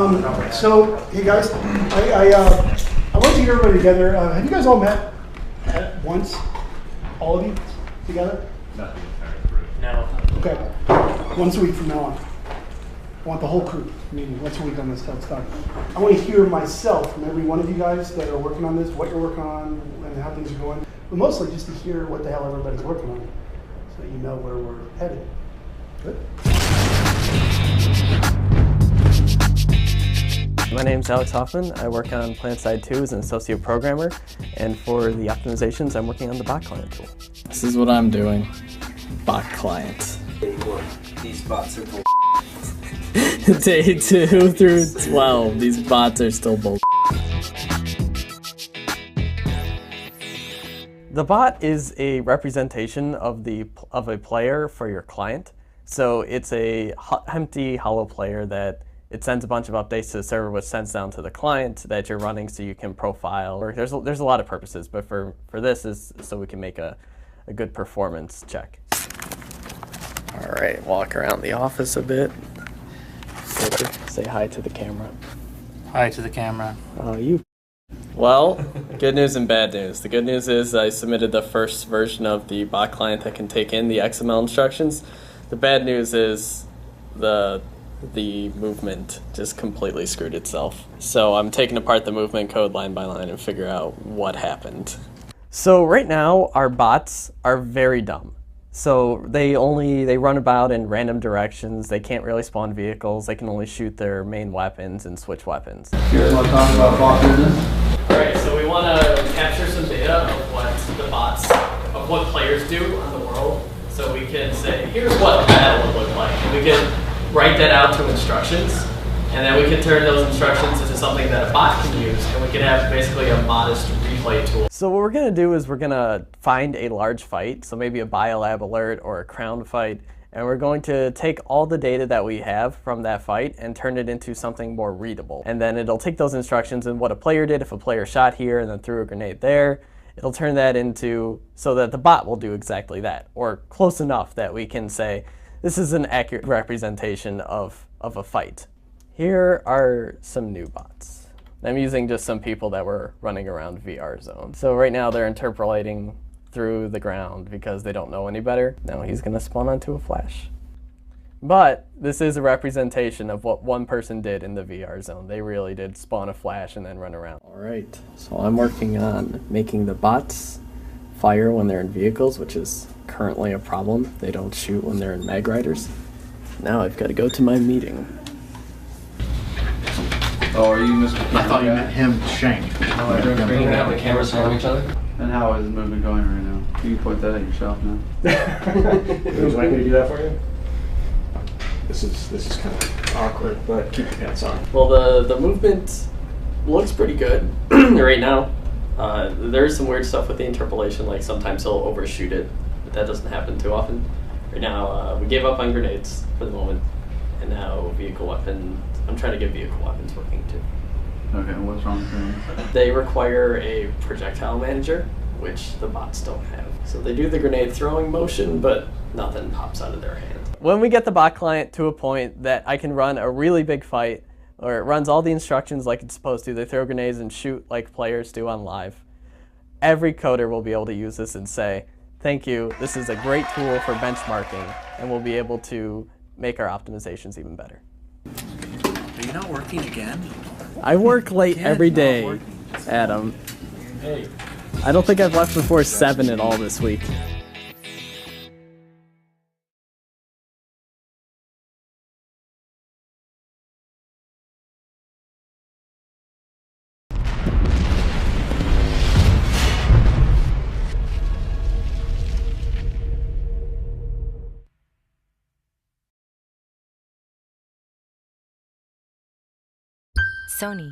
So, hey guys, I want to get everybody together. Have you guys all met at once? All of you together? Not the entire group. No. Okay. Once a week from now on. I want the whole crew meeting once a week on this till it's done. I want to hear myself from every one of you guys that are working on this, what you're working on, and how things are going. But mostly just to hear what the hell everybody's working on, so that you know where we're headed. Good? My name's Alex Hoffman. I work on PlanetSide 2 as an associate programmer, and for the optimizations, I'm working on the bot client tool. This is what I'm doing. Bot client. These bots are bull. Day 2 through 12, these bots are still bull. The bot is a representation of a player for your client. So it's a empty, hollow player that it sends a bunch of updates to the server, which sends down to the client that you're running so you can profile. Or there's a lot of purposes, but for this is so we can make a good performance check. All right, walk around the office a bit. Say hi to the camera. Hi to the camera. Oh, you. Well, good news and bad news. The good news is I submitted the first version of the bot client that can take in the XML instructions. The bad news is the movement just completely screwed itself. So I'm taking apart the movement code line by line and figure out what happened. So right now our bots are very dumb. So they run about in random directions. They can't really spawn vehicles. They can only shoot their main weapons and switch weapons. You guys want to talk about bot business? All right, so we want to capture some data of what players do on the world. So we can say, here's what battle would look like. And we can write that out to instructions. And then we can turn those instructions into something that a bot can use. And we can have basically a modest replay tool. So what we're going to do is we're going to find a large fight. So maybe a biolab alert or a crown fight. And we're going to take all the data that we have from that fight and turn it into something more readable. And then it'll take those instructions and what a player did. If a player shot here and then threw a grenade there, it'll turn that into so that the bot will do exactly that, or close enough that we can say this is an accurate representation of a fight. Here are some new bots. I'm using just some people that were running around VR zone. So right now they're interpolating through the ground because they don't know any better. Now he's gonna spawn onto a flash. But this is a representation of what one person did in the VR zone. They really did spawn a flash and then run around. All right, so I'm working on making the bots fire when they're in vehicles, which is currently a problem. They don't shoot when they're in mag riders. Now I've got to go to my meeting. Oh, are you Mr. I thought you meant him, Shank. No, I don't Bringing out the cameras from each other. And how is the movement going right now? You can point that at yourself now. Would you like me to do that for you? This is kind of awkward, but keep your pants on. Well, the movement looks pretty good right now. There's some weird stuff with the interpolation, like sometimes he'll overshoot it, but that doesn't happen too often. Right now, we gave up on grenades for the moment, and now vehicle weapon. I'm trying to get vehicle weapons working too. Okay, what's wrong with them? They require a projectile manager, which the bots don't have. So they do the grenade throwing motion, but nothing pops out of their hand. When we get the bot client to a point that I can run a really big fight, or it runs all the instructions like it's supposed to, they throw grenades and shoot like players do on live, every coder will be able to use this and say, thank you, this is a great tool for benchmarking, and we'll be able to make our optimizations even better. Are you not working again? I work late every day, Adam. Hey. I don't think I've left before 7 at all this week. Sony.